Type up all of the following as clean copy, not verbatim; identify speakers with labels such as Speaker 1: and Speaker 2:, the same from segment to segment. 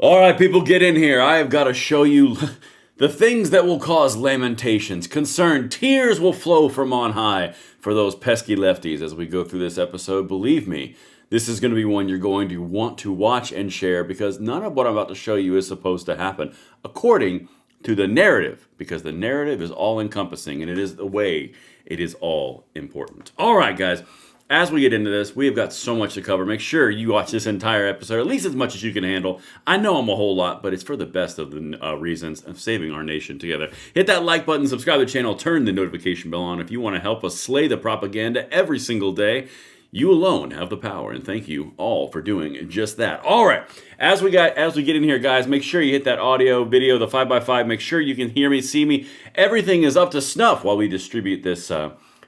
Speaker 1: All right, people, get in here. I have got to show you the things that will cause lamentations, concern, tears will flow from on high for those pesky lefties as we go through this episode. Believe me, this is going to be one you're going to want to watch and share because none of what I'm about to show you is supposed to happen according to the narrative, because the narrative is all-encompassing and it is the way it is all important. All right, guys. As we get into this, we have got so much to cover. Make sure you watch this entire episode, at least as much as you can handle. I know I'm a whole lot, but it's for the best of the reasons of saving our nation together. Hit that like button, subscribe to the channel, turn the notification bell on if you want to help us slay the propaganda every single day. You alone have the power, and thank you all for doing just that. All right, as we get in here, guys, make sure you hit that audio, video, the 5x5. Make sure you can hear me, see me. Everything is up to snuff while we distribute this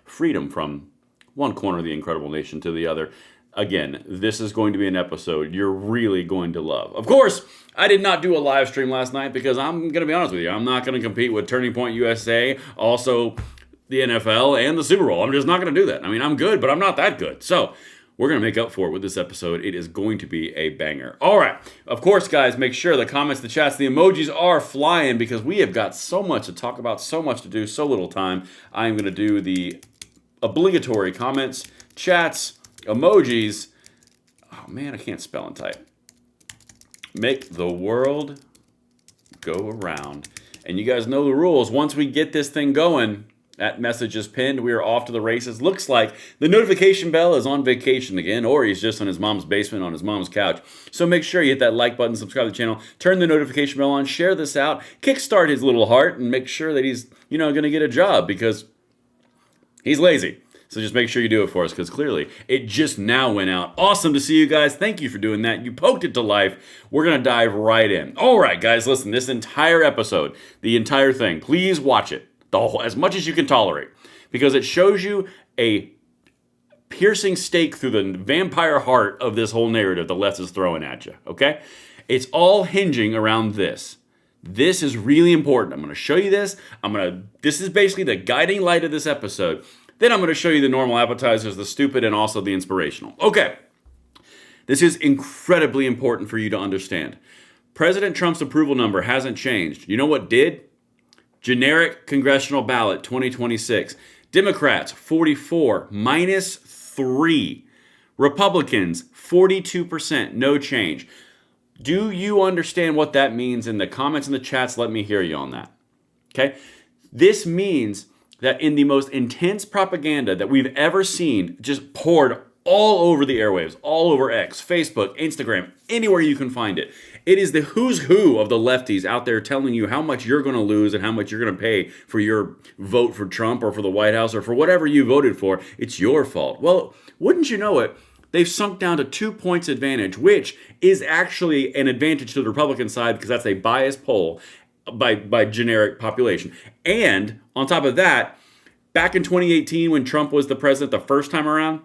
Speaker 1: freedom from one corner of the incredible nation to the other. Again, this is going to be an episode you're really going to love. Of course, I did not do a live stream last night because I'm going to be honest with you. I'm not going to compete with Turning Point USA, also the NFL, and the Super Bowl. I'm just not going to do that. I mean, I'm good, but I'm not that good. So we're going to make up for it with this episode. It is going to be a banger. All right. Of course, guys, make sure the comments, the chats, the emojis are flying because we have got so much to talk about, so much to do, so little time. I am going to do the obligatory comments, chats, emojis. Oh man, I can't spell and type. Make the world go around. And you guys know the rules. Once we get this thing going, that message is pinned. We are off to the races. Looks like the notification bell is on vacation again, or he's just in his mom's basement on his mom's couch. So make sure you hit that like button, subscribe to the channel, turn the notification bell on, share this out, kickstart his little heart, and make sure that he's, going to get a job because he's lazy. So just make sure you do it for us because clearly it just now went out. Awesome to see you guys. Thank you for doing that. You poked it to life. We're going to dive right in. All right, guys, listen, this entire episode, the entire thing, please watch it as much as you can tolerate because it shows you a piercing stake through the vampire heart of this whole narrative the left is throwing at you, okay? It's all hinging around this. This is really important. I'm going to show you this. This is basically the guiding light of this episode. Then I'm going to show you the normal appetizers, the stupid, and also the inspirational. Okay, this is incredibly important for you to understand. President Trump's approval number hasn't changed. You know what did? Generic congressional ballot 2026. Democrats, 44, minus 3. Republicans, 42%, no change. Do you understand what that means? In the comments and the chats, let me hear you on that. Okay? This means that in the most intense propaganda that we've ever seen, just poured all over the airwaves, all over X, Facebook, Instagram, anywhere you can find it. It is the who's who of the lefties out there telling you how much you're going to lose and how much you're going to pay for your vote for Trump or for the White House or for whatever you voted for. It's your fault. Well, wouldn't you know it? They've sunk down to 2 points advantage, which is actually an advantage to the Republican side because that's a biased poll by generic population. And on top of that, back in 2018 when Trump was the president the first time around,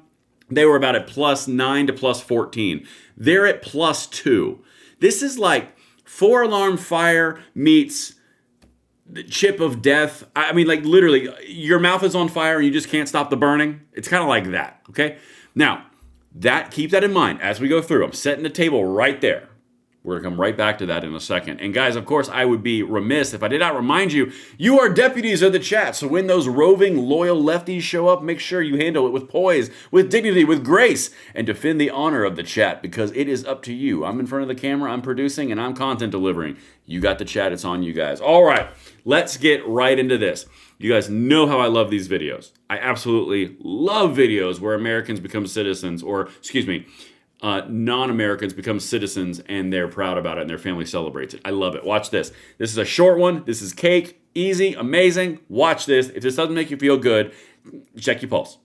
Speaker 1: they were about at +9 to +14. They're at +2. This is like 4-alarm fire meets the chip of death. I mean, like literally, your mouth is on fire and you just can't stop the burning. It's kind of like that, okay? Now, keep that in mind as we go through. I'm setting the table right there. We're going to come right back to that in a second. And guys, of course, I would be remiss if I did not remind you, you are deputies of the chat. So when those roving, loyal lefties show up, make sure you handle it with poise, with dignity, with grace, and defend the honor of the chat because it is up to you. I'm in front of the camera, I'm producing, and I'm content delivering. You got the chat, it's on you guys. All right, let's get right into this. You guys know how I love these videos. I absolutely love videos where Americans become citizens, or non-Americans become citizens and they're proud about it and their family celebrates it. I love it. Watch this. This is a short one. This is cake. Easy. Amazing. Watch this. If this doesn't make you feel good, check your pulse.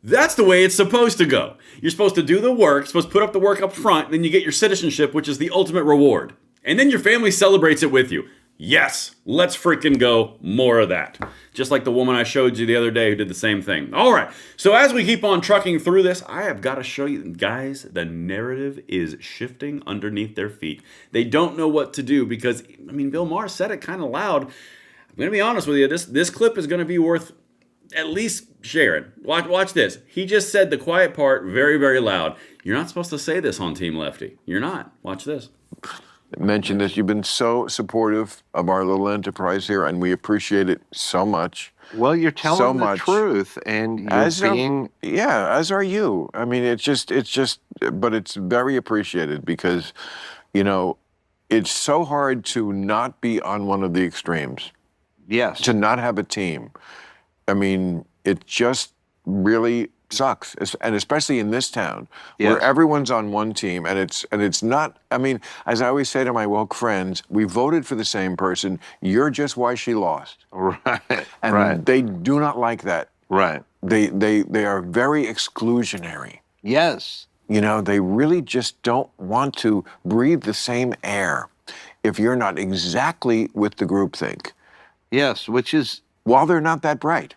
Speaker 1: That's the way it's supposed to go. You're supposed to do the work, supposed to put up the work up front, then you get your citizenship, which is the ultimate reward. And then your family celebrates it with you. Yes, let's freaking go. More of that. Just like the woman I showed you the other day who did the same thing. All right, so as we keep on trucking through this, I have got to show you, guys, the narrative is shifting underneath their feet. They don't know what to do because, I mean, Bill Maher said it kind of loud. I'm going to be honest with you, this clip is going to be worth at least sharing. Watch this. He just said the quiet part very, very loud. You're not supposed to say this on Team Lefty. You're not. Watch this.
Speaker 2: Mentioned this. You've been so supportive of our little enterprise here, and we appreciate it so much.
Speaker 3: Well, you're telling
Speaker 2: so
Speaker 3: the
Speaker 2: much.
Speaker 3: truth, and you're
Speaker 2: As
Speaker 3: being...
Speaker 2: as are you. I mean, but it's very appreciated because, it's so hard to not be on one of the extremes.
Speaker 3: Yes.
Speaker 2: To not have a team. I mean, it just really sucks, and especially in this town where everyone's on one team, and it's not. I mean, as I always say to my woke friends, we voted for the same person. You're just why she lost.
Speaker 3: Right.
Speaker 2: And they do not like that.
Speaker 3: Right.
Speaker 2: They are very exclusionary.
Speaker 3: Yes.
Speaker 2: They really just don't want to breathe the same air if you're not exactly with the groupthink.
Speaker 3: Yes, which is,
Speaker 2: while they're not that bright.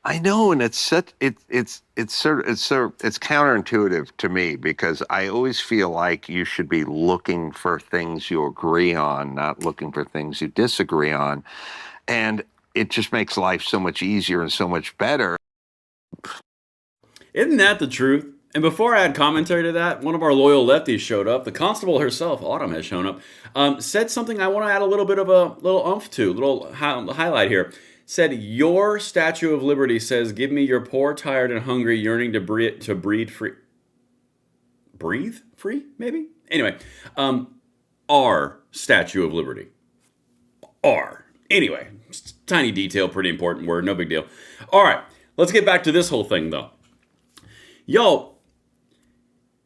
Speaker 3: I know, and it's counterintuitive to me because I always feel like you should be looking for things you agree on, not looking for things you disagree on, and it just makes life so much easier and so much better.
Speaker 1: Isn't that the truth? And before I add commentary to that, one of our loyal lefties showed up. The constable herself, Autumn, has shown up. Said something I want to add a little bit of a little oomph to, little highlight here. Said, your Statue of Liberty says, give me your poor, tired, and hungry yearning to breathe free. Breathe free, maybe? Anyway, our Statue of Liberty. R. Anyway, tiny detail, pretty important word, no big deal. All right, let's get back to this whole thing, though. Yo,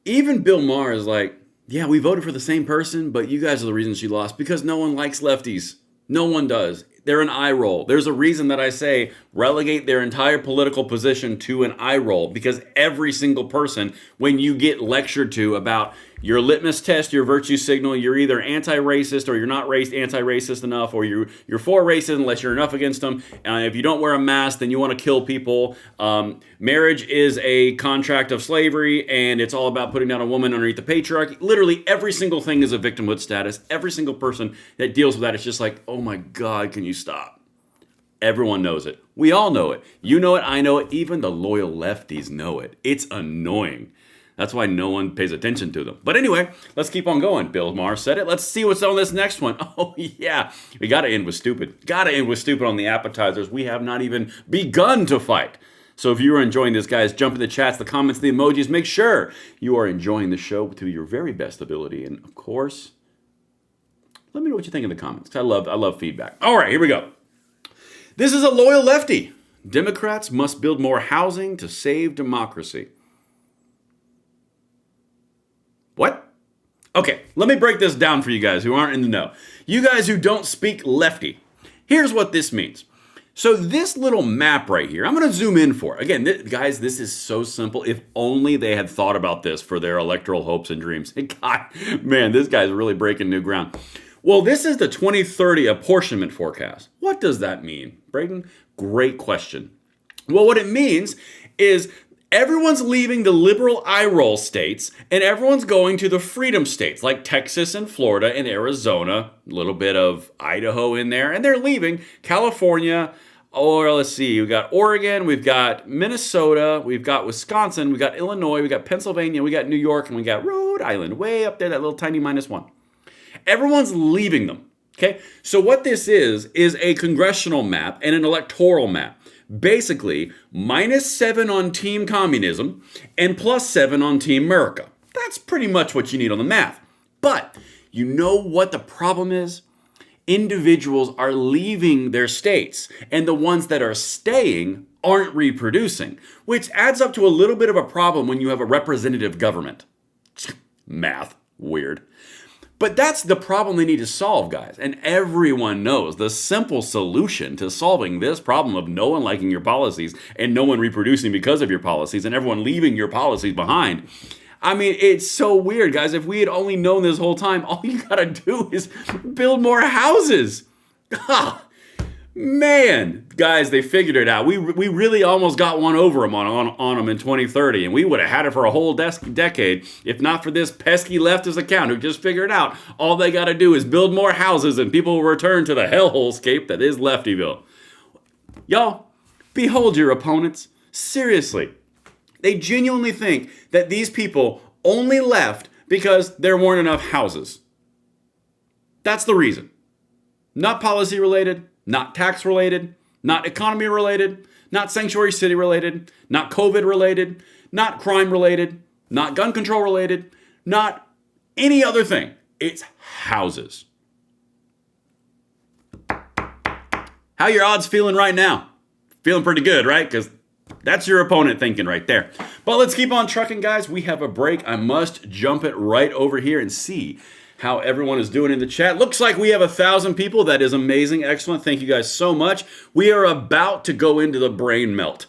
Speaker 1: even Bill Maher is like, yeah, we voted for the same person, but you guys are the reason she lost because no one likes lefties. No one does. They're an eye roll. There's a reason that I say relegate their entire political position to an eye roll because every single person, when you get lectured to about your litmus test, your virtue signal, you're either anti-racist or you're not anti-racist enough, or you're for racism unless you're enough against them. If you don't wear a mask, then you want to kill people. Marriage is a contract of slavery, and it's all about putting down a woman underneath the patriarchy. Literally every single thing is a victimhood status. Every single person that deals with that is just like, oh my God, can you stop? Everyone knows it. We all know it. You know it, I know it. Even the loyal lefties know it. It's annoying. That's why no one pays attention to them. But anyway, let's keep on going. Bill Maher said it. Let's see what's on this next one. Oh, yeah. We got to end with stupid. Got to end with stupid on the appetizers. We have not even begun to fight. So if you are enjoying this, guys, jump in the chats, the comments, the emojis. Make sure you are enjoying the show to your very best ability. And, of course, let me know what you think in the comments. I love feedback. All right, here we go. This is a loyal lefty. Democrats must build more housing to save democracy. What? Okay, let me break this down for you guys who aren't in the know. You guys who don't speak lefty, here's what this means. So this little map right here, I'm going to zoom in for. Again, guys, this is so simple. If only they had thought about this for their electoral hopes and dreams. God, man, this guy's really breaking new ground. Well, this is the 2030 apportionment forecast. What does that mean, Braden? Great question. Well, what it means is everyone's leaving the liberal eye roll states and everyone's going to the freedom states like Texas and Florida and Arizona, a little bit of Idaho in there, and they're leaving California. Or let's see, we've got Oregon, we've got Minnesota, we've got Wisconsin, we've got Illinois, we've got Pennsylvania, we got New York, and we got Rhode Island way up there, that little tiny -1. Everyone's leaving them, okay? So what this is a congressional map and an electoral map. Basically, -7 on Team Communism and +7 on Team America. That's pretty much what you need on the math. But you know what the problem is? Individuals are leaving their states, and the ones that are staying aren't reproducing, which adds up to a little bit of a problem when you have a representative government. Math, weird. But that's the problem they need to solve, guys. And everyone knows the simple solution to solving this problem of no one liking your policies and no one reproducing because of your policies and everyone leaving your policies behind. I mean, it's so weird, guys. If we had only known this whole time, all you gotta do is build more houses. Man, guys, they figured it out. We really almost got one over them on them in 2030, and we would have had it for a whole decade if not for this pesky leftist account who just figured out all they got to do is build more houses and people will return to the hellhole-scape that is Leftyville. Y'all, behold your opponents. Seriously. They genuinely think that these people only left because there weren't enough houses. That's the reason. Not policy related, not tax related, not economy related, not sanctuary city related, not COVID related, not crime related, not gun control related, not any other thing. It's houses. How your odds feeling right now? Feeling pretty good, right? Because that's your opponent thinking right there. But let's keep on trucking, guys. We have a break. I must jump it right over here and see how everyone is doing in the chat. Looks like we have 1,000 people. That is amazing. Excellent. Thank you guys so much. We are about to go into the brain melt.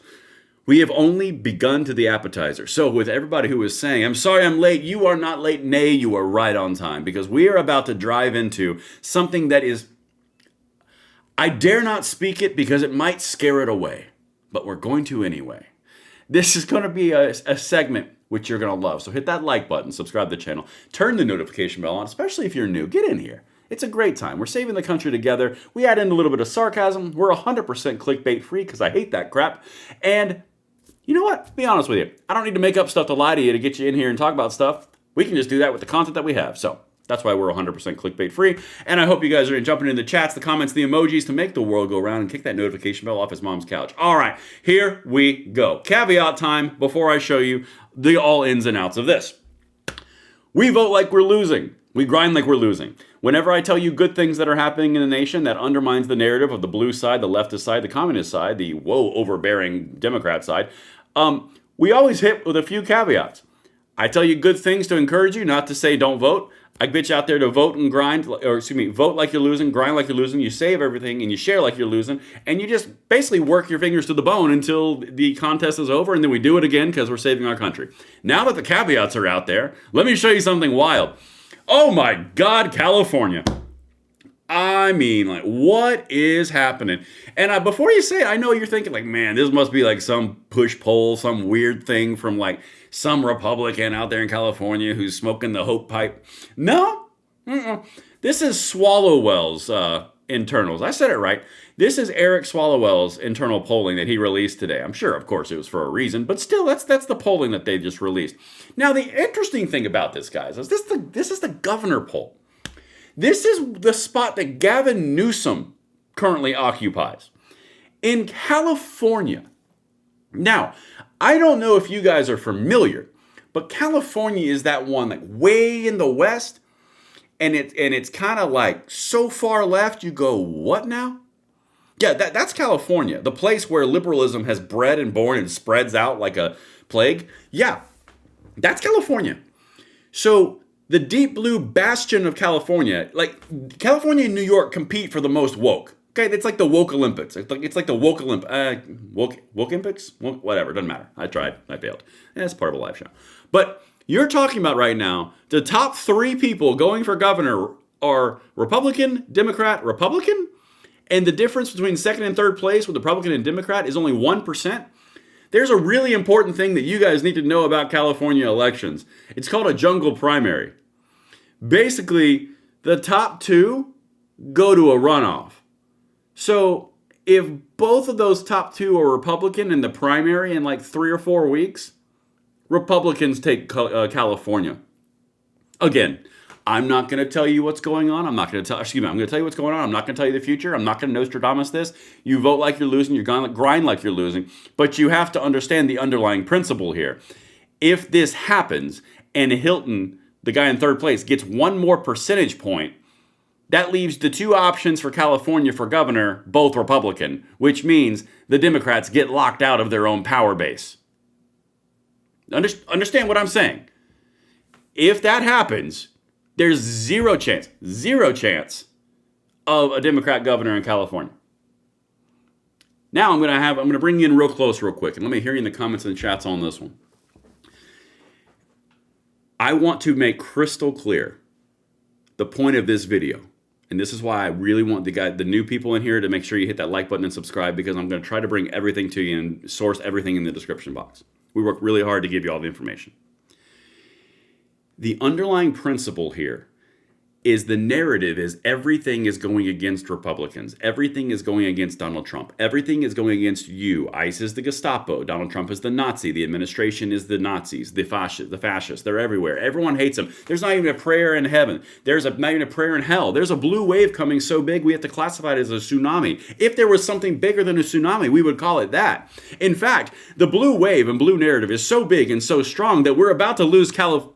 Speaker 1: We have only begun to the appetizer. So with everybody who is saying, I'm sorry I'm late, you are not late. Nay, you are right on time, because we are about to drive into something that is, I dare not speak it because it might scare it away, but we're going to anyway. This is going to be a segment which you're going to love. So hit that like button, subscribe to the channel, turn the notification bell on, especially if you're new. Get in here. It's a great time. We're saving the country together. We add in a little bit of sarcasm. We're 100% clickbait free because I hate that crap. And you know what? Be honest with you. I don't need to make up stuff to lie to you to get you in here and talk about stuff. We can just do that with the content that we have. So that's why we're 100% clickbait free. And I hope you guys are jumping in the chats, the comments, the emojis to make the world go round and kick that notification bell off his mom's couch. All right, here we go. Caveat time before I show you the all ins and outs of this. We vote like we're losing. We grind like we're losing. Whenever I tell you good things that are happening in the nation that undermines the narrative of the blue side, the leftist side, the communist side, the overbearing Democrat side, we always hit with a few caveats. I tell you good things to encourage you, not to say don't vote. I get you out there to vote and grind, or excuse me, vote like you're losing, grind like you're losing, you save everything, and you share like you're losing, and you just basically work your fingers to the bone until the contest is over, and then we do it again because we're saving our country. Now that the caveats are out there, let me show you something wild. Oh my God, California. I mean, like, what is happening? And before you say it, I know you're thinking, like, man, this must be like some push poll, some weird thing from like some Republican out there in California who's smoking the hope pipe. No, this is Swallowwell's internals. I said it right. This is Eric Swallowwell's internal polling that he released today. I'm sure, of course, it was for a reason, but still, that's the polling that they just released. Now, the interesting thing about this, guys, is this is the governor poll. This is the spot that Gavin Newsom currently occupies in California. Now, I don't know if you guys are familiar, but California is that one like way in the west, and it's kind of like so far left you go, what now? Yeah, that's California, the place where liberalism has bred and born and spreads out like a plague. Yeah, that's California. So the deep blue bastion of California, like California and New York compete for the most woke. Okay, it's like the woke Olympics. It's like the woke Olympics? Whatever, doesn't matter. I tried, I failed. It's part of a live show. But you're talking about right now, the top 3 people going for governor are Republican, Democrat, Republican, and the difference between second and third place with Republican and Democrat is only 1%. There's a really important thing that you guys need to know about California elections. It's called a jungle primary. Basically, the top 2 go to a runoff. So if both of those top 2 are Republican in the primary in like 3 or 4 weeks, Republicans take California. Again, I'm not going to tell you what's going on. I'm going to tell you what's going on. I'm not going to tell you the future. I'm not going to Nostradamus this. You vote like you're losing. You're going to grind like you're losing. But you have to understand the underlying principle here. If this happens and Hilton, the guy in third place, gets 1 more percentage point, that leaves the 2 options for California for governor, both Republican, which means the Democrats get locked out of their own power base. Understand what I'm saying? If that happens, there's zero chance of a Democrat governor in California. Now I'm going to bring you in real close real quick, and let me hear you in the comments and chats on this one. I want to make crystal clear the point of this video. And this is why I really want the new people in here to make sure you hit that like button and subscribe, because I'm going to try to bring everything to you and source everything in the description box. We work really hard to give you all the information. The underlying principle here is the narrative is everything is going against Republicans. Everything is going against Donald Trump. Everything is going against you. ICE is the Gestapo. Donald Trump is the Nazi. The administration is the Nazis, the fascists. They're everywhere. Everyone hates them. There's not even a prayer in heaven. There's not even a prayer in hell. There's a blue wave coming so big we have to classify it as a tsunami. If there was something bigger than a tsunami, we would call it that. In fact, the blue wave and blue narrative is so big and so strong that we're about to lose California?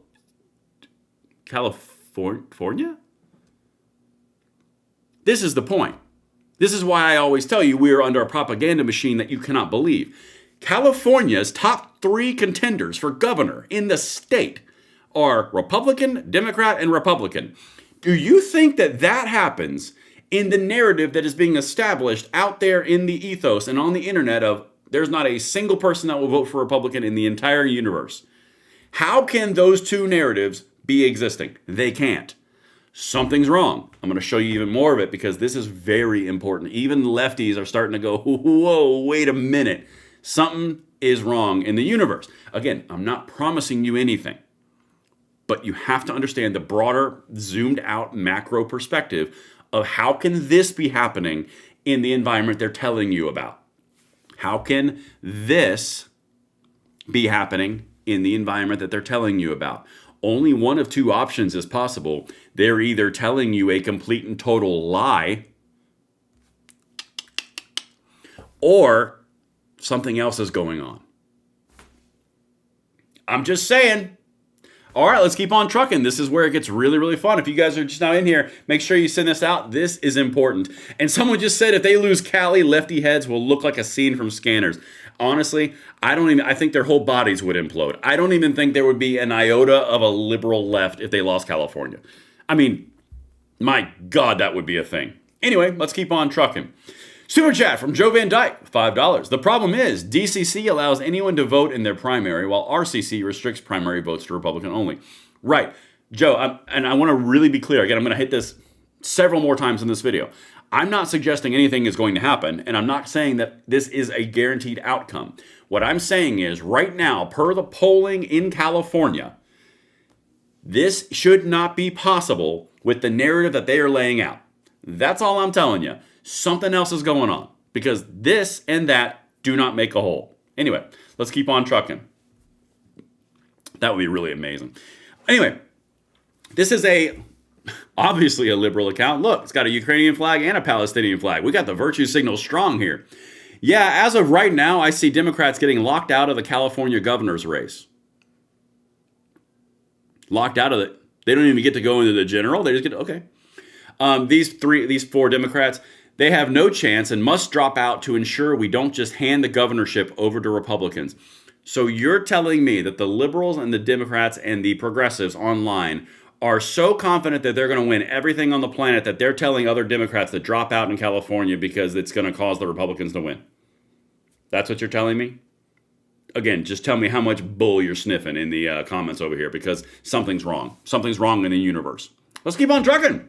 Speaker 1: This is the point. This is why I always tell you we are under a propaganda machine that you cannot believe. California's top 3 contenders for governor in the state are Republican, Democrat, and Republican. Do you think that that happens in the narrative that is being established out there in the ethos and on the internet of there's not a single person that will vote for Republican in the entire universe? How can those two narratives be existing? They can't. Something's wrong. I'm going to show you even more of it because this is very important. Even lefties are starting to go, whoa, wait a minute. Something is wrong in the universe. Again, I'm not promising you anything, but you have to understand the broader, zoomed out macro perspective of how can this be happening in the environment they're telling you about? How can this be happening in the environment that they're telling you about? Only one of 2 options is possible. They're either telling you a complete and total lie, or something else is going on. I'm just saying. All right, let's keep on trucking. This is where it gets really, really fun. If you guys are just now in here, make sure you send this out. This is important. And someone just said if they lose Cali, lefty heads will look like a scene from Scanners. Honestly, I think their whole bodies would implode. I don't even think there would be an iota of a liberal left if they lost California. I mean, my God, that would be a thing. Anyway, let's keep on trucking. Super chat from Joe Van Dyke, $5. The problem is DCC allows anyone to vote in their primary, while RCC restricts primary votes to Republican only. Right. Joe, and I want to really be clear. Again, I'm going to hit this several more times in this video. I'm not suggesting anything is going to happen, and I'm not saying that this is a guaranteed outcome. What I'm saying is, right now, per the polling in California, this should not be possible with the narrative that they are laying out. That's all I'm telling you. Something else is going on, because this and that do not make a whole. Anyway, let's keep on trucking. That would be really amazing. Anyway, this is obviously a liberal account. Look, it's got a Ukrainian flag and a Palestinian flag. We got the virtue signal strong here. Yeah, as of right now, I see Democrats getting locked out of the California governor's race. Locked out of it. They don't even get to go into the general. They just get, okay. These 4 Democrats, they have no chance and must drop out to ensure we don't just hand the governorship over to Republicans. So you're telling me that the liberals and the Democrats and the progressives online are so confident that they're going to win everything on the planet that they're telling other Democrats to drop out in California because it's going to cause the Republicans to win. That's what you're telling me? Again, just tell me how much bull you're sniffing in the comments over here, because something's wrong. Something's wrong in the universe. Let's keep on trucking.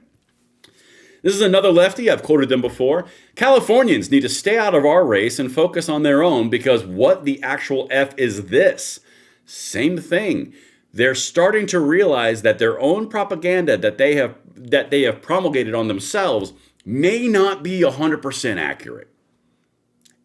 Speaker 1: This is another lefty. I've quoted them before. Californians need to stay out of our race and focus on their own, because what the actual F is this? Same thing. They're starting to realize that their own propaganda that they have promulgated on themselves may not be 100% accurate.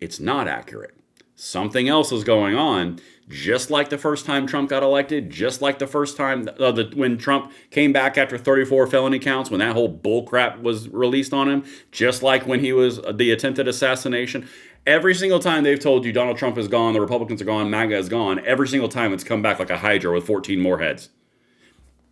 Speaker 1: It's not accurate. Something else is going on, just like the first time Trump got elected, just like the first time when Trump came back after 34 felony counts, when that whole bullcrap was released on him, just like when he was the attempted assassination. Every single time they've told you Donald Trump is gone, the Republicans are gone, MAGA is gone, every single time it's come back like a hydra with 14 more heads.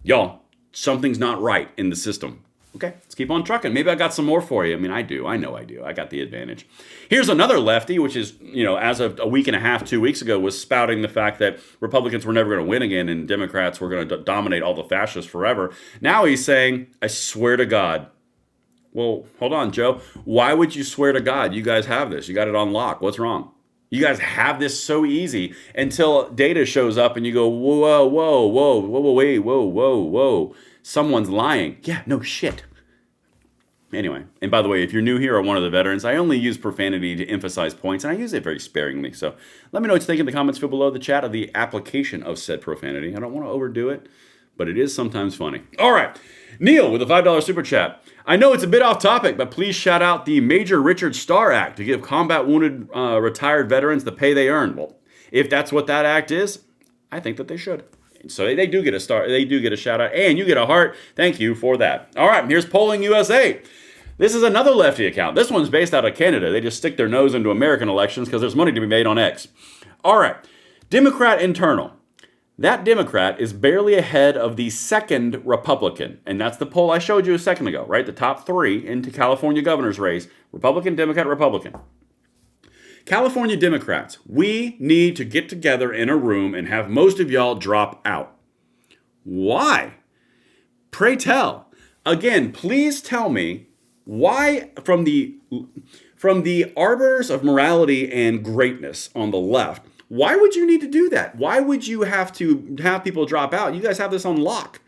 Speaker 1: Y'all, something's not right in the system. Okay, let's keep on trucking. Maybe I got some more for you. I mean, I do. I know I do. I got the advantage. Here's another lefty, which is, as of a week and a half, 2 weeks ago, was spouting the fact that Republicans were never going to win again and Democrats were going to dominate all the fascists forever. Now he's saying, I swear to God. Well, hold on, Joe. Why would you swear to God? You guys have this. You got it on lock. What's wrong? You guys have this so easy until data shows up and you go, whoa, whoa, whoa, whoa, whoa, wait, whoa, whoa, whoa. Someone's lying. Yeah, no shit. Anyway, and by the way, if you're new here or one of the veterans, I only use profanity to emphasize points, and I use it very sparingly. So let me know what you think in the comments field below the chat of the application of said profanity. I don't want to overdo it, but it is sometimes funny. All right, Neil with a $5 super chat. I know it's a bit off topic, but please shout out the Major Richard Starr Act to give combat wounded retired veterans the pay they earn. Well, if that's what that act is, I think that they should. So they do get a star. They do get a shout out, and you get a heart. Thank you for that. All right, here's Polling USA. This is another lefty account. This one's based out of Canada. They just stick their nose into American elections because there's money to be made on X. All right, Democrat internal. That Democrat is barely ahead of the second Republican. And that's the poll I showed you a second ago, right? The top three into California governor's race. Republican, Democrat, Republican. California Democrats, we need to get together in a room and have most of y'all drop out. Why? Pray tell. Again, please tell me why from the arbiters of morality and greatness on the left, why would you need to do that? Why would you have to have people drop out? You guys have this on lock.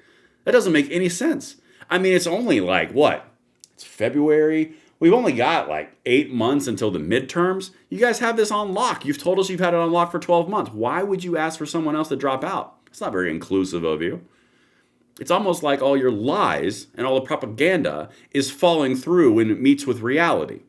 Speaker 1: That doesn't make any sense. I mean, it's only like, what? It's February. We've only got like 8 months until the midterms. You guys have this on lock. You've told us you've had it on lock for 12 months. Why would you ask for someone else to drop out? It's not very inclusive of you. It's almost like all your lies and all the propaganda is falling through when it meets with reality.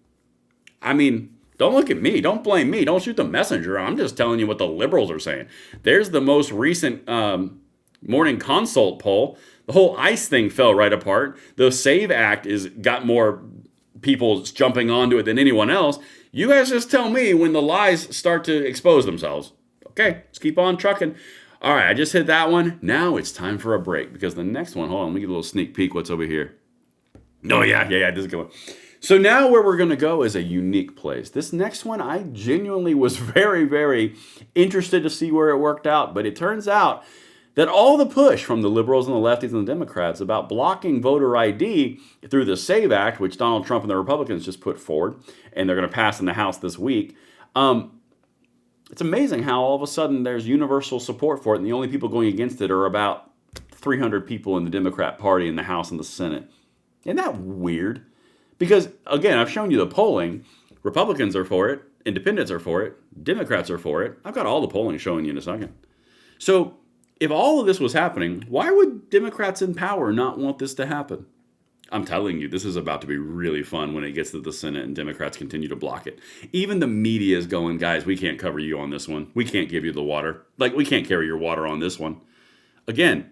Speaker 1: I mean, don't look at me. Don't blame me. Don't shoot the messenger. I'm just telling you what the liberals are saying. There's the most recent Morning Consult poll. The whole ICE thing fell right apart. The SAVE Act is got more people jumping onto it than anyone else. You guys just tell me when the lies start to expose themselves. Okay, let's keep on trucking. All right, I just hit that one. Now it's time for a break because the next one, hold on, let me get a little sneak peek what's over here. No, yeah, this is a good one. So now where we're going to go is a unique place. This next one, I genuinely was very, very interested to see where it worked out. But it turns out that all the push from the liberals and the lefties and the Democrats about blocking voter ID through the SAVE Act, which Donald Trump and the Republicans just put forward, and they're going to pass in the House this week, it's amazing how all of a sudden there's universal support for it, and the only people going against it are about 300 people in the Democrat Party in the House and the Senate. Isn't that weird? Because, again, I've shown you the polling. Republicans are for it. Independents are for it. Democrats are for it. I've got all the polling showing you in a second. So if all of this was happening, why would Democrats in power not want this to happen? I'm telling you, this is about to be really fun when it gets to the Senate and Democrats continue to block it. Even the media is going, guys, we can't cover you on this one. We can't give you the water. Like, we can't carry your water on this one. Again,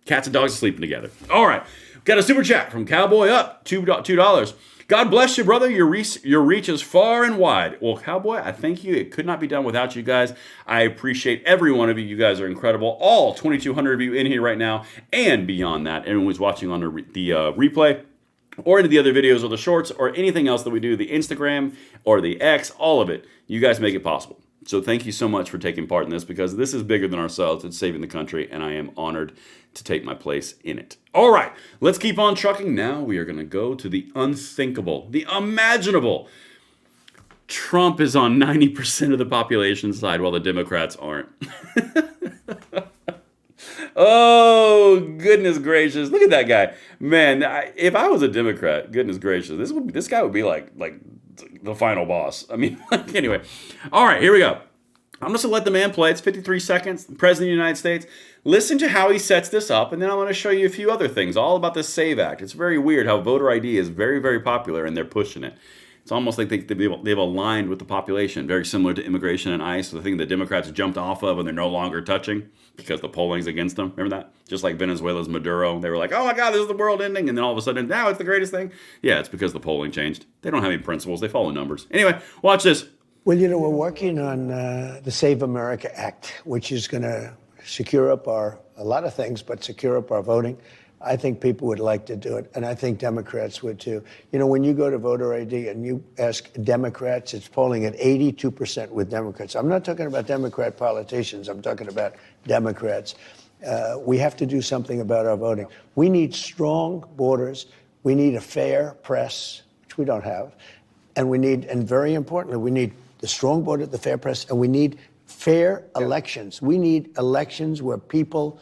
Speaker 1: cats and dogs are sleeping together. All right. Got a super chat from Cowboy Up, $2. God bless you, brother. Your reach is far and wide. Well, Cowboy, I thank you. It could not be done without you guys. I appreciate every one of you. You guys are incredible. All 2,200 of you in here right now and beyond that. Everyone who's watching on the replay or into the other videos or the shorts or anything else that we do, the Instagram or the X, all of it. You guys make it possible. So thank you so much for taking part in this because this is bigger than ourselves. It's saving the country, and I am honored to take my place in it. All right, let's keep on trucking. Now we are going to go to the unthinkable, the unimaginable. Trump is on 90% of the population side while the Democrats aren't. Oh, goodness gracious. Look at that guy. Man, if I was a Democrat, goodness gracious, this guy would be like the final boss. I mean, anyway. All right, here we go. I'm just going to let the man play. It's 53 seconds. The President of the United States. Listen to how he sets this up, and then I'm going to show you a few other things, all about the SAVE Act. It's very weird how voter ID is very, very popular, and they're pushing it. It's almost like they've aligned with the population, very similar to immigration and ICE, the thing the Democrats jumped off of and they're no longer touching because the polling's against them. Remember that? Just like Venezuela's Maduro. They were like, oh my God, this is the world ending. And then all of a sudden, now it's the greatest thing. Yeah, it's because the polling changed. They don't have any principles. They follow numbers. Anyway, watch this.
Speaker 4: Well, we're working on the Save America Act, which is going to secure up a lot of things, but secure up our voting. I think people would like to do it, and I think Democrats would too. When you go to voter ID and you ask Democrats, it's polling at 82% with Democrats. I'm not talking about Democrat politicians. I'm talking about Democrats. We have to do something about our voting. We need strong borders. We need a fair press, which we don't have. And very importantly, we need the strong border, the fair press, and we need fair elections. We need elections where people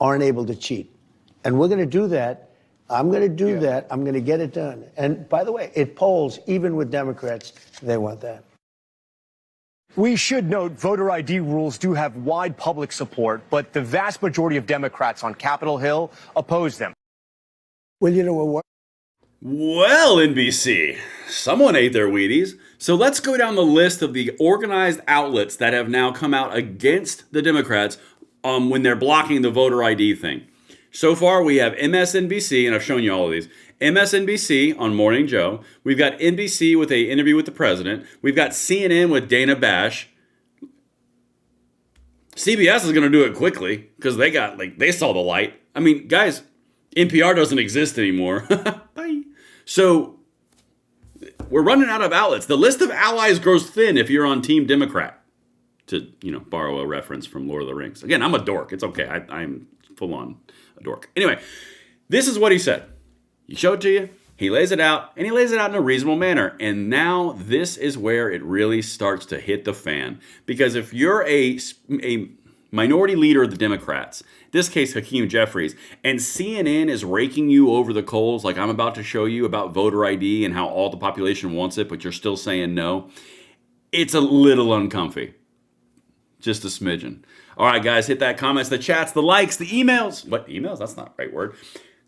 Speaker 4: aren't able to cheat. And we're going to do that I'm going to do that. I'm going to get it done. And by the way, it polls, even with Democrats, they want that.
Speaker 5: We should note voter ID rules do have wide public support, but the vast majority of Democrats on Capitol Hill oppose them.
Speaker 4: Well, you know what?
Speaker 1: Well, NBC, someone ate their Wheaties. So let's go down the list of the organized outlets that have now come out against the Democrats when they're blocking the voter ID thing. So far, we have MSNBC, and I've shown you all of these. MSNBC on Morning Joe. We've got NBC with an interview with the president. We've got CNN with Dana Bash. CBS is going to do it quickly because they saw the light. I mean, guys, NPR doesn't exist anymore. Bye. So we're running out of outlets. The list of allies grows thin if you're on Team Democrat. To, borrow a reference from Lord of the Rings. Again, I'm a dork. It's okay. I'm full on a dork. Anyway, this is what he said. He showed it to you. He lays it out, and he lays it out in a reasonable manner. And now this is where it really starts to hit the fan. Because if you're a minority leader of the Democrats, in this case Hakeem Jeffries, and CNN is raking you over the coals like I'm about to show you about voter ID and how all the population wants it, but you're still saying no, it's a little uncomfy. Just a smidgen. All right, guys, hit that comments, the chats, the likes, the emails. What, emails? That's not the right word.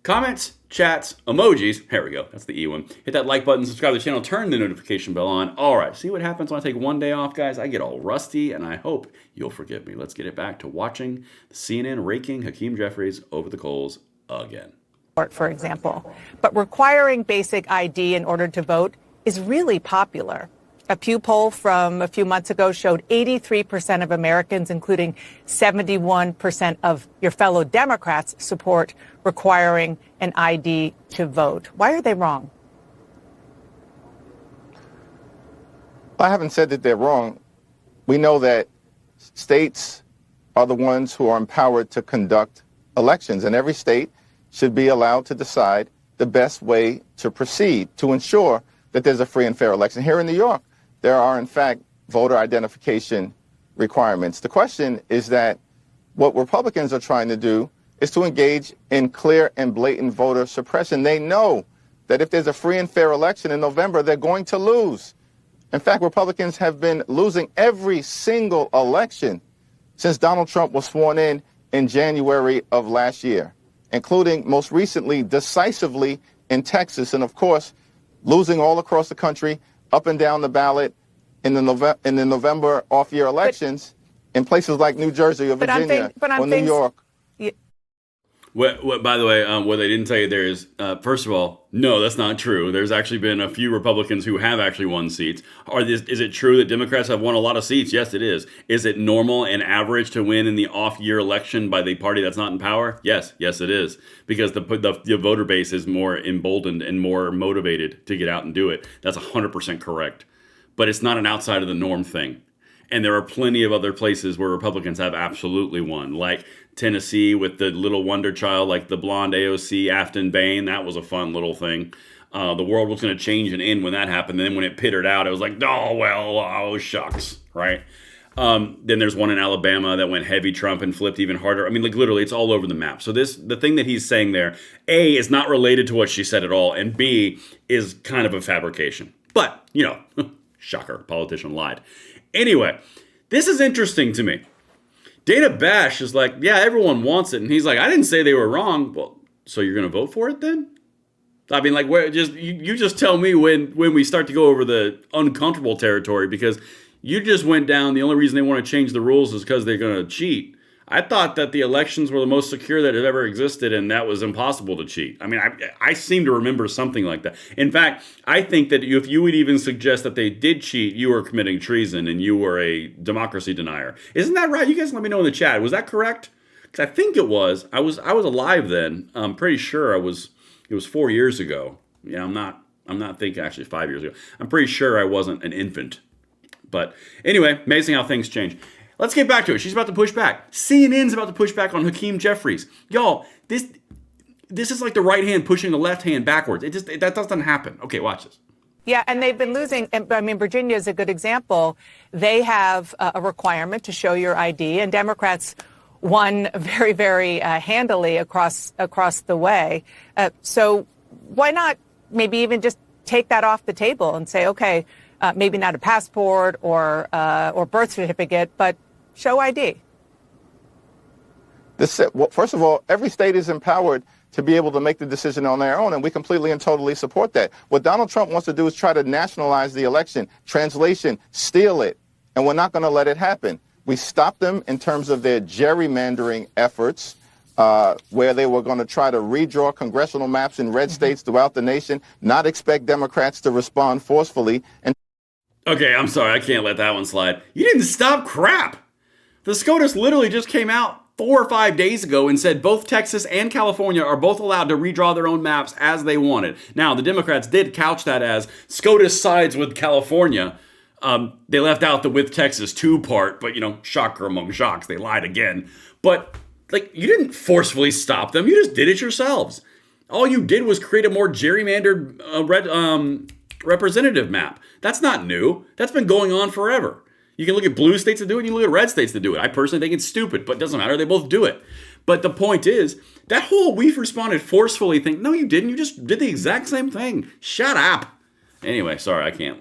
Speaker 1: Comments, chats, emojis. There we go. That's the E one. Hit that like button, subscribe to the channel, turn the notification bell on. All right, see what happens when I take one day off, guys? I get all rusty, and I hope you'll forgive me. Let's get it back to watching the CNN raking Hakeem Jeffries over the coals again.
Speaker 6: For example, but requiring basic ID in order to vote is really popular. A Pew poll from a few months ago showed 83% of Americans, including 71% of your fellow Democrats, support requiring an ID to vote. Why are they wrong?
Speaker 7: I haven't said that they're wrong. We know that states are the ones who are empowered to conduct elections, and every state should be allowed to decide the best way to proceed to ensure that there's a free and fair election. Here in New York, there are, in fact, voter identification requirements. The question is that what Republicans are trying to do is to engage in clear and blatant voter suppression. They know that if there's a free and fair election in November, they're going to lose. In fact, Republicans have been losing every single election since Donald Trump was sworn in January of last year, including most recently decisively in Texas, and of course, losing all across the country, up and down the ballot in the November off-year elections in places like New Jersey or Virginia or New York.
Speaker 1: What, by the way, what they didn't tell you there is, first of all, no, that's not true. There's actually been a few Republicans who have actually won seats. Is it true that Democrats have won a lot of seats? Yes, it is. Is it normal and average to win in the off-year election by the party that's not in power? Yes, it is. Because the voter base is more emboldened and more motivated to get out and do it. That's 100% correct. But it's not an outside of the norm thing. And there are plenty of other places where Republicans have absolutely won, like Tennessee with the little wonder child, like the blonde AOC, Afton Bain. That was a fun little thing. The world was going to change and end when that happened. And then when it pittered out, it was like, oh, shucks, right? Then there's one in Alabama that went heavy Trump and flipped even harder. I mean, like literally, it's all over the map. So the thing that he's saying there, A, is not related to what she said at all, and B, is kind of a fabrication. But, shocker, politician lied. Anyway, this is interesting to me. Dana Bash is like, yeah, everyone wants it. And he's like, I didn't say they were wrong. Well, so you're going to vote for it then? I mean, like, you just tell me when we start to go over the uncomfortable territory, because you just went down. The only reason they want to change the rules is because they're going to cheat. I thought that the elections were the most secure that had ever existed, and that was impossible to cheat. I mean, I seem to remember something like that. In fact, I think that if you would even suggest that they did cheat, you were committing treason and you were a democracy denier. Isn't that right? You guys let me know in the chat. Was that correct? Because I think it was. I was alive then. I'm pretty sure it was 4 years ago. Yeah, I'm not thinking actually 5 years ago. I'm pretty sure I wasn't an infant. But anyway, amazing how things change. Let's get back to it. She's about to push back. CNN's about to push back on Hakeem Jeffries. Y'all, this is like the right hand pushing the left hand backwards. That doesn't happen. Okay, watch this.
Speaker 6: Yeah, and they've been losing. I mean, Virginia is a good example. They have a requirement to show your ID, and Democrats won very, very handily across the way. So why not maybe even just take that off the table and say, okay, maybe not a passport or birth certificate, but show ID?
Speaker 7: Well, first of all, every state is empowered to be able to make the decision on their own, and we completely and totally support that. What Donald Trump wants to do is try to nationalize the election. Translation, steal it, and we're not going to let it happen. We stopped them in terms of their gerrymandering efforts, where they were going to try to redraw congressional maps in red states throughout the nation, not expect Democrats to respond forcefully. And
Speaker 1: okay, I'm sorry, I can't let that one slide. You didn't stop crap. The SCOTUS literally just came out 4 or 5 days ago and said both Texas and California are both allowed to redraw their own maps as they wanted. Now, the Democrats did couch that as SCOTUS sides with California. They left out the with Texas 2 part, but, shocker among shocks, they lied again. But, you didn't forcefully stop them. You just did it yourselves. All you did was create a more gerrymandered representative map. That's not new. That's been going on forever. You can look at blue states that do it, and you can look at red states that do it. I personally think it's stupid, but it doesn't matter. They both do it. But the point is, that whole we've responded forcefully thing, no, you didn't. You just did the exact same thing. Shut up. Anyway, sorry, I can't.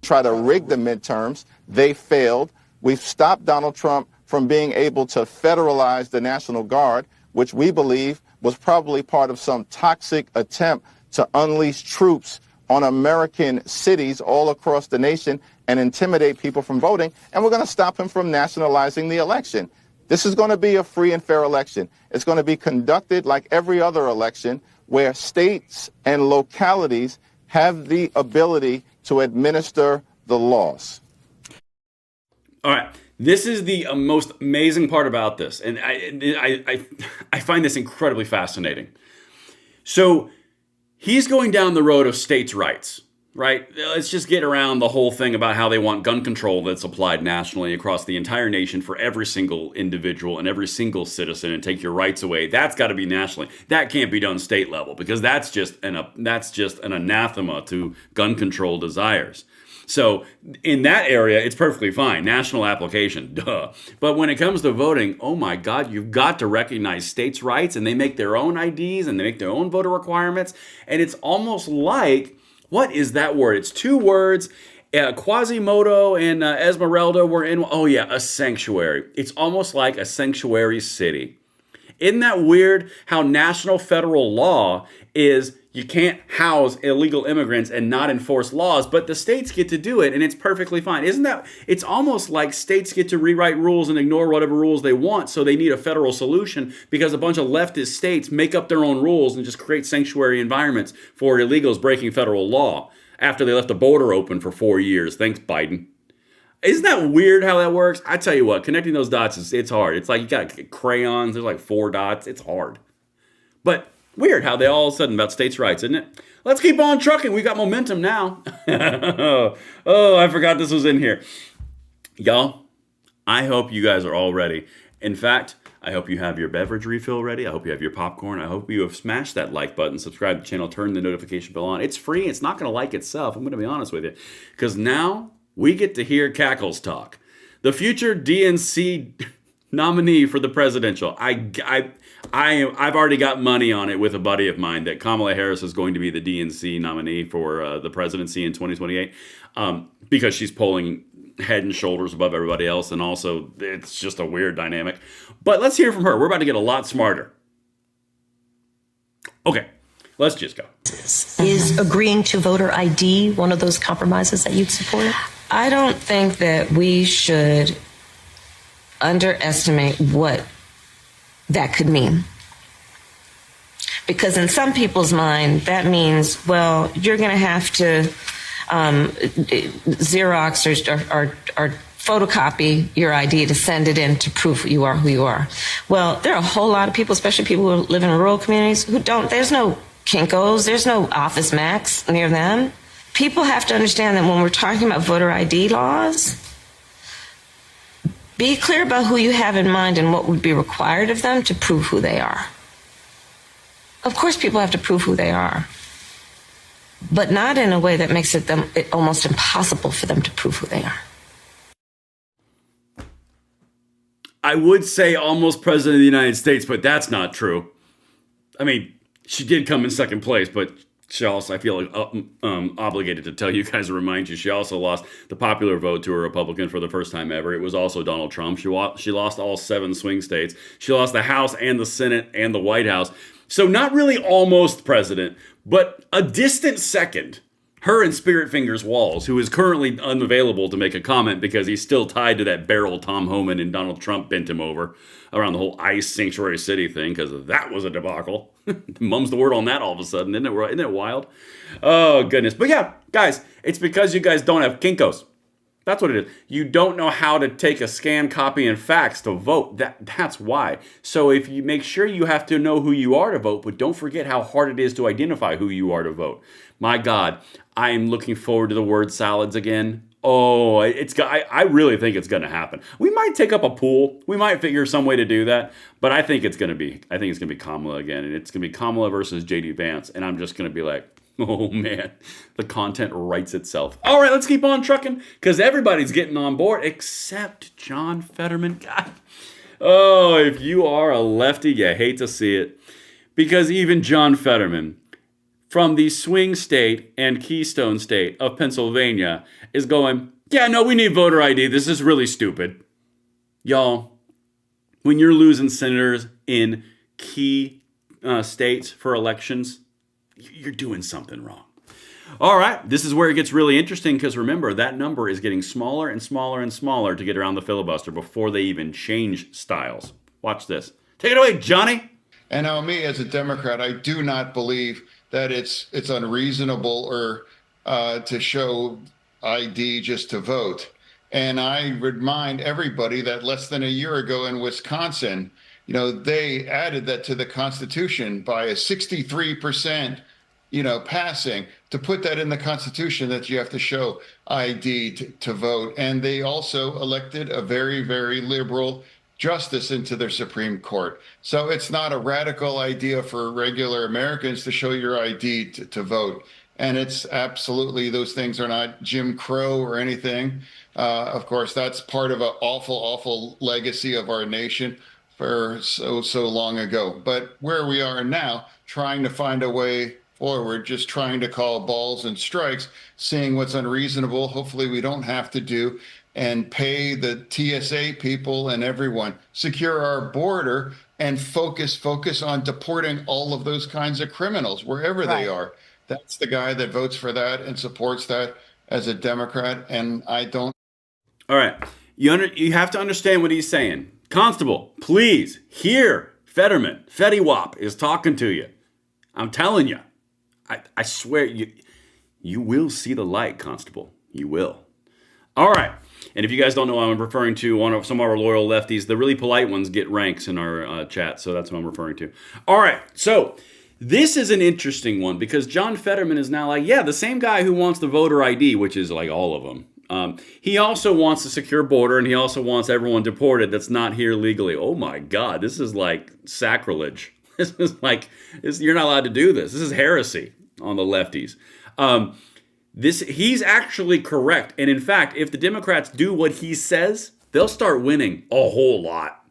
Speaker 7: Try to rig the midterms. They failed. We've stopped Donald Trump from being able to federalize the National Guard, which we believe was probably part of some toxic attempt to unleash troops on American cities all across the nation and intimidate people from voting. And we're going to stop him from nationalizing the election. This is going to be a free and fair election. It's going to be conducted like every other election, where states and localities have the ability to administer the laws.
Speaker 1: All right. This is the most amazing part about this. And I find this incredibly fascinating. So he's going down the road of states' rights, right? Let's just get around the whole thing about how they want gun control that's applied nationally across the entire nation for every single individual and every single citizen and take your rights away. That's got to be nationally. That can't be done state level because that's just an anathema to gun control desires. So in that area, it's perfectly fine. National application, duh. But when it comes to voting, oh my God, you've got to recognize states' rights, and they make their own IDs and they make their own voter requirements. And it's almost like, what is that word? It's 2 words. Quasimodo and Esmeralda were in, a sanctuary. It's almost like a sanctuary city. Isn't that weird how national federal law is you can't house illegal immigrants and not enforce laws, but the states get to do it and it's perfectly fine. Isn't that, it's almost like states get to rewrite rules and ignore whatever rules they want, so they need a federal solution because a bunch of leftist states make up their own rules and just create sanctuary environments for illegals breaking federal law after they left the border open for 4 years. Thanks, Biden. Isn't that weird how that works? I tell you what, connecting those dots it's hard. It's like you got crayons, there's like 4 dots. It's hard. But weird how they all of a sudden about states' rights, isn't it? Let's keep on trucking. We got momentum now. Oh, I forgot this was in here. Y'all, I hope you guys are all ready. In fact, I hope you have your beverage refill ready. I hope you have your popcorn. I hope you have smashed that like button, subscribe to the channel, turn the notification bell on. It's free. It's not going to like itself. I'm going to be honest with you. Because now we get to hear Cackles talk. The future DNC nominee for the presidential. I've already got money on it with a buddy of mine that Kamala Harris is going to be the DNC nominee for the presidency in 2028 because she's polling head and shoulders above everybody else, and also it's just a weird dynamic. But let's hear from her. We're about to get a lot smarter. Okay, let's just go.
Speaker 8: Is agreeing to voter ID one of those compromises that you'd support?
Speaker 9: I don't think that we should underestimate what that could mean. Because in some people's mind, that means, well, you're going to have to Xerox or photocopy your ID to send it in to prove you are who you are. Well, there are a whole lot of people, especially people who live in rural communities, who don't. There's no Kinko's, there's no Office Max near them. People have to understand that when we're talking about voter ID laws, be clear about who you have in mind and what would be required of them to prove who they are. Of course, people have to prove who they are, but not in a way that makes it almost impossible for them to prove who they are.
Speaker 1: I would say almost president of the United States, but that's not true. I mean, she did come in second place, but she also, I feel like obligated to tell you guys to remind you, she also lost the popular vote to a Republican for the first time ever. It was also Donald Trump. She lost all 7 swing states. She lost the House and the Senate and the White House. So not really almost president, but a distant second. Her and Spirit Fingers Walls, who is currently unavailable to make a comment because he's still tied to that barrel Tom Homan and Donald Trump bent him over around the whole ICE Sanctuary City thing, because that was a debacle. Mum's the word on that all of a sudden, isn't it wild? Oh, goodness. But yeah, guys, it's because you guys don't have Kinkos. That's what it is. You don't know how to take a scan, copy, and fax to vote. That's why. So if you make sure you have to know who you are to vote, but don't forget how hard it is to identify who you are to vote. My God, I am looking forward to the word salads again. Oh, I really think it's going to happen. We might take up a pool. We might figure some way to do that. But I think it's going to be Kamala again. And it's going to be Kamala versus JD Vance. And I'm just going to be like, oh man, the content writes itself. All right, let's keep on trucking because everybody's getting on board except John Fetterman. God. Oh, if you are a lefty, you hate to see it. Because even John Fetterman, from the swing state and keystone state of Pennsylvania, is going, yeah, no, we need voter ID. This is really stupid. Y'all, when you're losing senators in key states for elections, you're doing something wrong. All right, this is where it gets really interesting because remember, that number is getting smaller and smaller and smaller to get around the filibuster before they even change styles. Watch this. Take it away, Johnny.
Speaker 10: And now me as a Democrat, I do not believe that it's unreasonable or to show ID just to vote. And I remind everybody that less than a year ago in Wisconsin, they added that to the Constitution by a 63%, passing to put that in the Constitution that you have to show ID to vote. And they also elected a very, very liberal justice into their Supreme Court. So it's not a radical idea for regular Americans to show your ID to vote. And it's absolutely, those things are not Jim Crow or anything. Of course, that's part of an awful, awful legacy of our nation for so long ago. But where we are now, trying to find a way forward, just trying to call balls and strikes, seeing what's unreasonable, hopefully we don't have to do, and pay the TSA people and everyone, secure our border, and focus on deporting all of those kinds of criminals, wherever they are. That's the guy that votes for that and supports that as a Democrat, and I don't.
Speaker 1: All right, you have to understand what he's saying. Constable, please, hear Fetterman. Fetty Wap is talking to you. I'm telling you. I swear, you will see the light, Constable. You will. All right. And if you guys don't know, I'm referring to some of our loyal lefties. The really polite ones get ranks in our chat, so that's what I'm referring to. All right. So this is an interesting one because John Fetterman is now like, yeah, the same guy who wants the voter ID, which is like all of them. He also wants a secure border, and he also wants everyone deported that's not here legally. Oh my God, this is like sacrilege. This is like, you're not allowed to do this. This is heresy on the lefties. He's actually correct. And in fact, if the Democrats do what he says, they'll start winning a whole lot.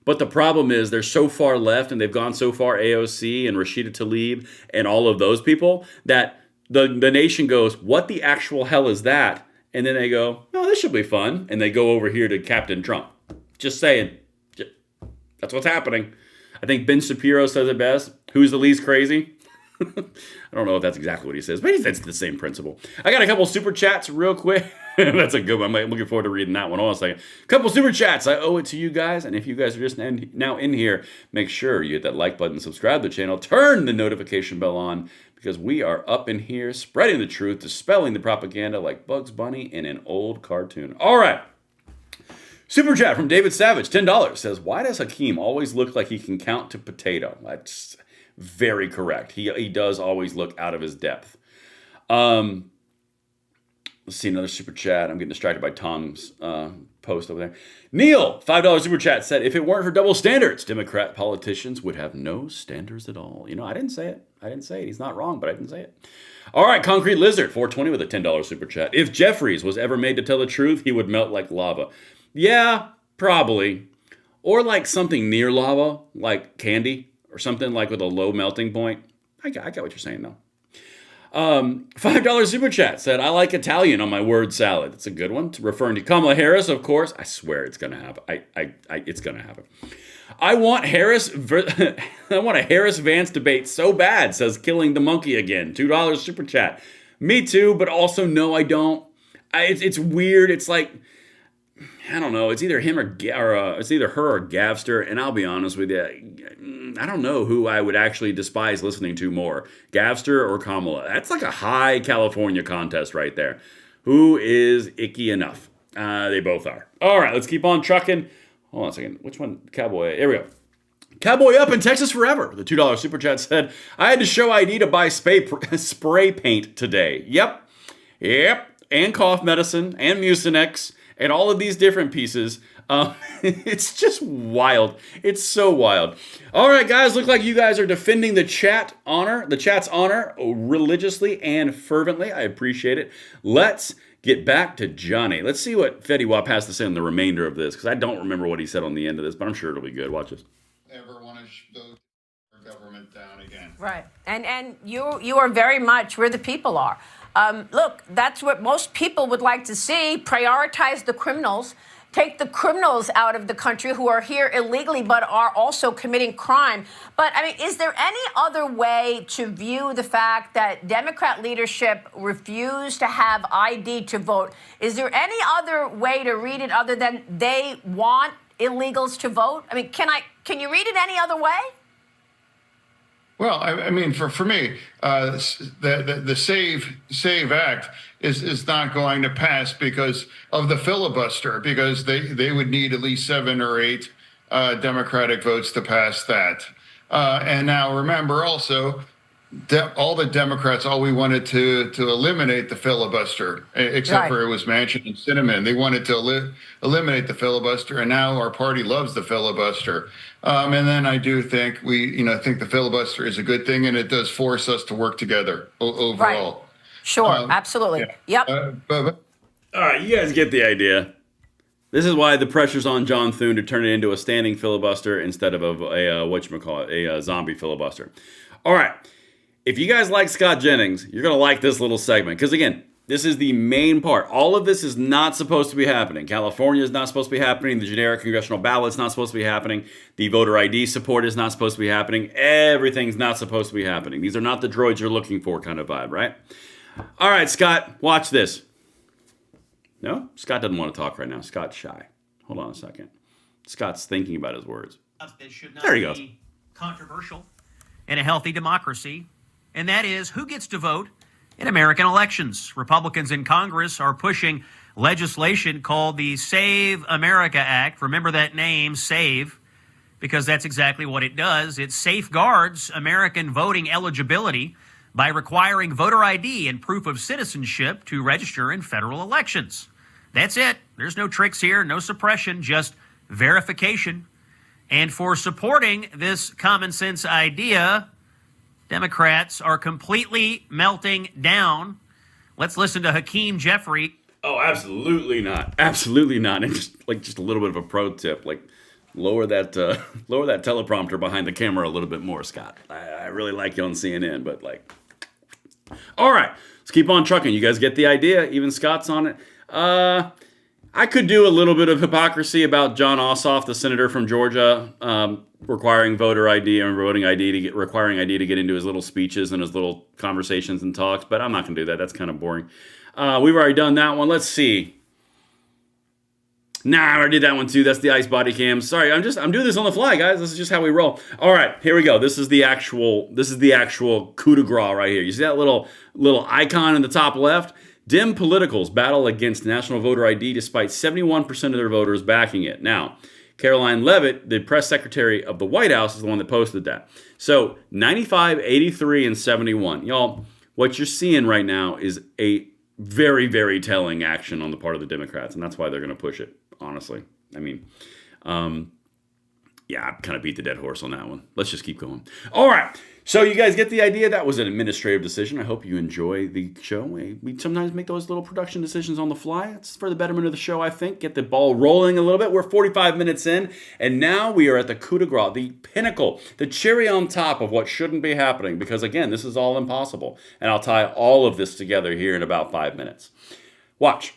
Speaker 1: But the problem is they're so far left and they've gone so far AOC and Rashida Tlaib and all of those people that the nation goes, what the actual hell is that? And then they go, no, this should be fun. And they go over here to Captain Trump. Just saying. That's what's happening. I think Ben Shapiro says it best. Who's the least crazy? I don't know if that's exactly what he says, but it's the same principle. I got a couple super chats real quick. That's a good one. I'm looking forward to reading that one. Hold on a second. A couple super chats. I owe it to you guys. And if you guys are just now in here, make sure you hit that like button, subscribe to the channel, turn the notification bell on, because we are up in here spreading the truth, dispelling the propaganda like Bugs Bunny in an old cartoon. All right. Super chat from David Savage, $10, says, why does Hakeem always look like he can count to potato? That's very correct. He does always look out of his depth. Let's see another super chat. I'm getting distracted by Tom's post over there. Neil, $5 super chat, said, if it weren't for double standards, Democrat politicians would have no standards at all. I didn't say it. He's not wrong, but I didn't say it. All right, Concrete Lizard, $4.20 with a $10 super chat. If Jeffries was ever made to tell the truth, he would melt like lava. Yeah, probably. or like something near lava, like candy or something like with a low melting point. I got what you're saying though. $5 super chat said, I like Italian on my word salad. It's a good one. Referring to Kamala Harris, of course. I swear it's going to happen. It's going to happen. I want a Harris Vance debate so bad, says Killing the Monkey again. $2 super chat. Me too, but also no, I don't. It's weird. It's like, I don't know. It's either him or it's either her or Gavster. And I'll be honest with you, I don't know who I would actually despise listening to more, Gavster or Kamala. That's like a high California contest right there. Who is icky enough? They both are. All right, let's keep on trucking. Hold on a second. Which one? Cowboy. Here we go. Cowboy Up in Texas Forever. The $2 super chat said, I had to show ID to buy spray paint today. Yep. And cough medicine and Mucinex and all of these different pieces. It's just wild. It's so wild. All right, guys. Look like you guys are defending the chat's honor religiously and fervently. I appreciate it. Let's get back to Johnny. Let's see what Fetty Wap has to say on the remainder of this, because I don't remember what he said on the end of this, but I'm sure it'll be good. Watch this.
Speaker 10: Ever want to vote our government down again?
Speaker 11: Right. And you are very much where the people are. Look, that's what most people would like to see. Prioritize the criminals. Take the criminals out of the country who are here illegally but are also committing crime. But, I mean, is there any other way to view the fact that Democrat leadership refused to have ID to vote? Is there any other way to read it other than they want illegals to vote? I mean, can you read it any other way?
Speaker 10: Well, I mean, for me, the Save Act is not going to pass because of the filibuster, because they would need at least 7 or 8 Democratic votes to pass that. And now remember also, all the Democrats, all we wanted to eliminate the filibuster, except for it was Manchin and Cinnamon. They wanted to eliminate the filibuster, and now our party loves the filibuster. And then I do think think the filibuster is a good thing, and it does force us to work together overall.
Speaker 11: Right. Sure, absolutely.
Speaker 10: Yeah.
Speaker 11: Yep.
Speaker 1: All right, you guys get the idea. This is why the pressure's on John Thune to turn it into a standing filibuster instead of a zombie filibuster. All right. If you guys like Scott Jennings, you're going to like this little segment. Because, again, this is the main part. All of this is not supposed to be happening. California is not supposed to be happening. The generic congressional ballot is not supposed to be happening. The voter ID support is not supposed to be happening. Everything's not supposed to be happening. These are not the droids you're looking for kind of vibe, right? All right, Scott, watch this. No? Scott doesn't want to talk right now. Scott's shy. Hold on a second. Scott's thinking about his words.
Speaker 12: That should
Speaker 1: There he
Speaker 12: not
Speaker 1: goes.
Speaker 12: be controversial in a healthy democracy, and that is who gets to vote in American elections. Republicans in Congress are pushing legislation called the Save America Act. Remember that name, SAVE, because that's exactly what it does. It safeguards American voting eligibility by requiring voter ID and proof of citizenship to register in federal elections. That's it. There's no tricks here, no suppression, just verification. And for supporting this common sense idea, Democrats are completely melting down. Let's listen to Hakeem Jeffries.
Speaker 1: Oh, absolutely not. Absolutely not. And just a little bit of a pro tip, lower that teleprompter behind the camera a little bit more, Scott. I really like you on CNN, but all right, let's keep on trucking. You guys get the idea. Even Scott's on it. I could do a little bit of hypocrisy about John Ossoff, the senator from Georgia, requiring voter ID and requiring ID to get into his little speeches and his little conversations and talks, but I'm not going to do that. That's kind of boring. We've already done that one. Let's see. Nah, I already did that one too. That's the ICE body cam. Sorry, I'm doing this on the fly, guys. This is just how we roll. All right, here we go. This is the actual coup de grace right here. You see that little icon in the top left? Dim politicals battle against national voter ID despite 71% of their voters backing it. Now, Caroline Leavitt, the press secretary of the White House, is the one that posted that. So 95, 83, and 71. Y'all, what you're seeing right now is a very, very telling action on the part of the Democrats, and that's why they're going to push it, honestly. I mean, Yeah, I kind of beat the dead horse on that one. Let's just keep going. All right. So you guys get the idea. That was an administrative decision. I hope you enjoy the show. We sometimes make those little production decisions on the fly. It's for the betterment of the show, I think. Get the ball rolling a little bit. We're 45 minutes in, and now we are at the coup de grace, the pinnacle, the cherry on top of what shouldn't be happening, because, again, this is all impossible. And I'll tie all of this together here in about 5 minutes. Watch.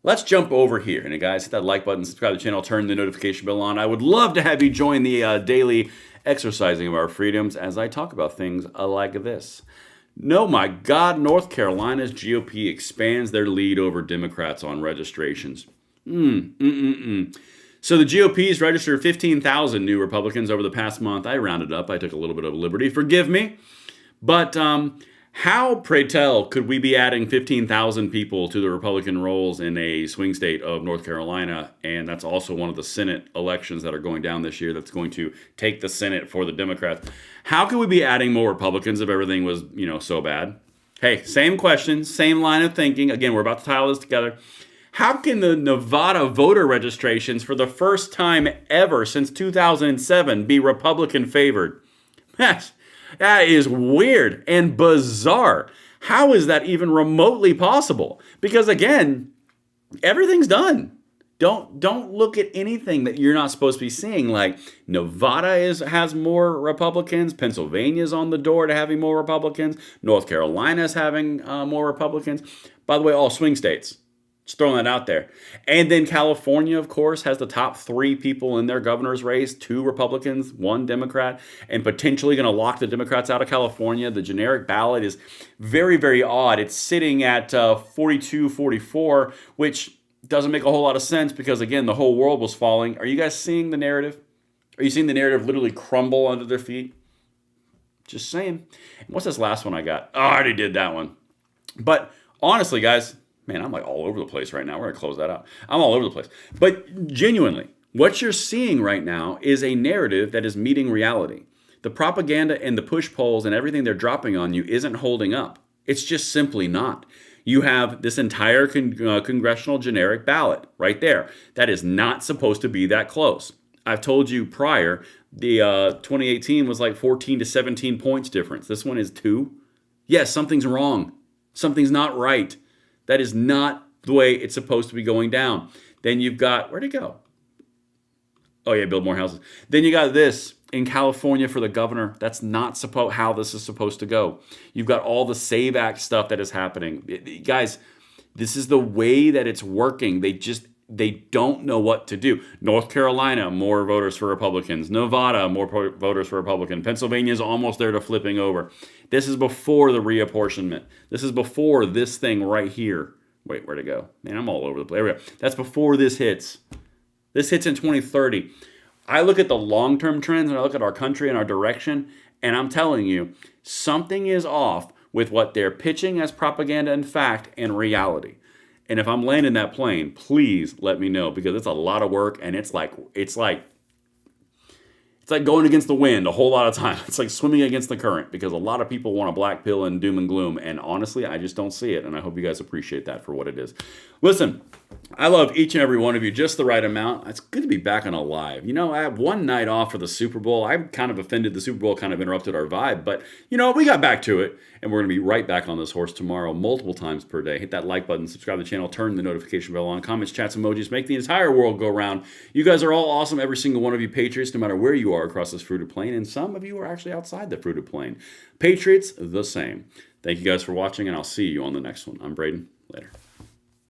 Speaker 1: Let's jump over here. And guys, hit that like button, subscribe to the channel, turn the notification bell on. I would love to have you join the daily exercising of our freedoms as I talk about things like this. No, my God, North Carolina's GOP expands their lead over Democrats on registrations. So the GOP's registered 15,000 new Republicans over the past month. I rounded up. I took a little bit of liberty. Forgive me. But how, pray tell, could we be adding 15,000 people to the Republican rolls in a swing state of North Carolina? And that's also one of the Senate elections that are going down this year that's going to take the Senate for the Democrats. How could we be adding more Republicans if everything was, so bad? Hey, same question, same line of thinking. Again, we're about to tie all this together. How can the Nevada voter registrations for the first time ever since 2007 be Republican favored? That is weird and bizarre. How is that even remotely possible? Because again, everything's done. Don't look at anything that you're not supposed to be seeing. Like Nevada has more Republicans. Pennsylvania's on the door to having more Republicans. North Carolina's having more Republicans. By the way, all swing states. Just throwing that out there. And then California, of course, has the top 3 people in their governor's race, 2 Republicans, 1 Democrat, and potentially going to lock the Democrats out of California. The generic ballot is very, very odd. It's sitting at 42-44, which doesn't make a whole lot of sense because, again, the whole world was falling. Are you guys seeing the narrative? Are you seeing the narrative literally crumble under their feet? Just saying. And what's this last one I got? Oh, I already did that one. But honestly, guys, man, I'm like all over the place right now. We're going to close that out. I'm all over the place. But genuinely, what you're seeing right now is a narrative that is meeting reality. The propaganda and the push polls and everything they're dropping on you isn't holding up. It's just simply not. You have this entire congressional generic ballot right there. That is not supposed to be that close. I've told you prior, the 2018 was like 14 to 17 points difference. This one is 2. Yes, something's wrong. Something's not right. That is not the way it's supposed to be going down. Then you've got, where'd it go? Oh yeah, build more houses. Then you got this in California for the governor. That's not how this is supposed to go. You've got all the SAVE Act stuff that is happening. Guys, this is the way that it's working. They don't know what to do. North Carolina, more voters for Republicans. Nevada, more voters for Republicans. Pennsylvania is almost there to flipping over. This is before the reapportionment. This is before this thing right here. Wait, where'd it go? Man, I'm all over the place. There we go. That's before this hits. This hits in 2030. I look at the long-term trends and I look at our country and our direction, and I'm telling you, something is off with what they're pitching as propaganda and fact and reality. And if I'm landing that plane, please let me know, because it's a lot of work and it's like going against the wind a whole lot of time. It's like swimming against the current, because a lot of people want a black pill and doom and gloom. And honestly, I just don't see it. And I hope you guys appreciate that for what it is. Listen, I love each and every one of you just the right amount. It's good to be back on a live. I have one night off for the Super Bowl. I'm kind of offended the Super Bowl kind of interrupted our vibe. But, we got back to it. And we're going to be right back on this horse tomorrow, multiple times per day. Hit that like button, subscribe to the channel, turn the notification bell on, comments, chats, emojis, make the entire world go round. You guys are all awesome, every single one of you Patriots, no matter where you are across this fruited plain. And some of you are actually outside the fruited plain. Patriots, the same. Thank you guys for watching, and I'll see you on the next one. I'm Braden. Later.